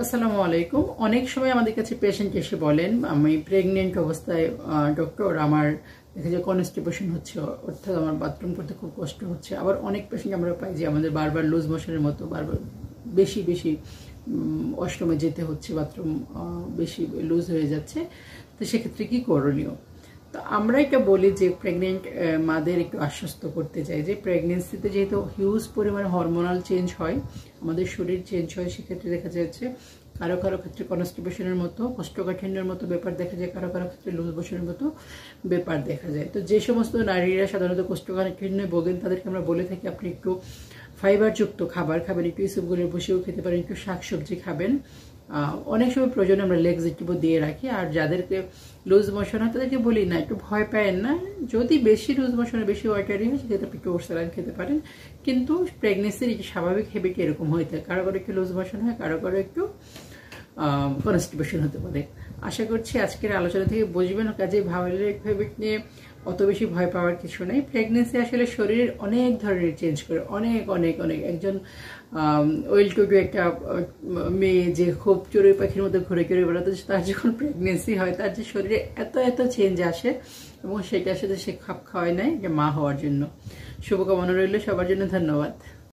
আসসালামু আলাইকুম। অনেক সময় আমাদের কাছে পেশেন্ট এসে বলেন, আমি প্রেগনেন্ট অবস্থায় ডক্টর আমার দেখা যায় কনস্টিপেশন হচ্ছে, অর্থাৎ আমার বাথরুম করতে খুব কষ্ট হচ্ছে। আবার অনেক পেশেন্ট আমরা পাই যে আমাদের বারবার লুজ মোশনের মতো বারবার বেশি বেশি অষ্টমে যেতে হচ্ছে, বাথরুম বেশি লুজ হয়ে যাচ্ছে। তো সেক্ষেত্রে কি করণীয়? তো আমরা এটা বলি যে প্রেগনেন্ট মাদের একটু আশ্বস্ত করতে চাই যে প্রেগনেন্সিতে যেহেতু হিউজ পরিমাণে হরমোনাল চেঞ্জ হয়, আমাদের শরীর চেঞ্জ হয়, সেক্ষেত্রে দেখা যাচ্ছে কারো কারো ক্ষেত্রে কনস্টিপেশনের মতো কোষ্ঠকাঠিন্যের মতো ব্যাপার দেখা যায়, কারো কারো ক্ষেত্রে লুজ মোশনের মতো ব্যাপার দেখা যায়। তো যে সমস্ত নারীরা সাধারণত কোষ্ঠকাঠিন্যে ভোগেন তাদেরকে আমরা বলে থাকি আপনি একটু ফাইবারযুক্ত খাবার খাবেন, একটু ইসবগুলের বসেও খেতে পারেন, একটু শাকসবজি খাবেন। অনেক সময় প্রয়োজনে আমরা লেক্সিটিভও দিয়ে রাখি। আর যাদেরকে লুজ মোশন হয় তাদেরকে বলি না, একটু ভয় পায়েন না, যদি বেশি লুজ মোশন বেশি ওয়াটারি হয় সেক্ষেত্রে আপনি একটু ওরসালাইন খেতে পারেন। কিন্তু প্রেগনেন্সির স্বাভাবিক হ্যাবিট এরকম হয়ে থাকে, কারো কারো একটু লুজ মোশন হয়, কারো কারো একটু কনস্টিপেশন হতে পারে। আশা করছি আজকের আলোচনা থেকে বুঝবেন, কাজে ভাইরাল হ্যাবিট নিয়ে অত বেশি ভয় পাওয়ার কিছু নেই। প্রেগনেন্সি আসলে শরীরের অনেক ধরনের চেঞ্জ করে, অনেক অনেক অনেক। একজন ওয়েল টু ডু একটা মেয়ে যে খুব চড়ুই পাখির মধ্যে ঘুরে ঘুরে বেড়াতে, তার যখন প্রেগনেন্সি হয় তার যে শরীরে এত এত চেঞ্জ আসে এবং সেটার সাথে সে খাপ খাওয়ায় নেয় যে মা হওয়ার জন্য। শুভকামনা রইল সবার জন্য, ধন্যবাদ।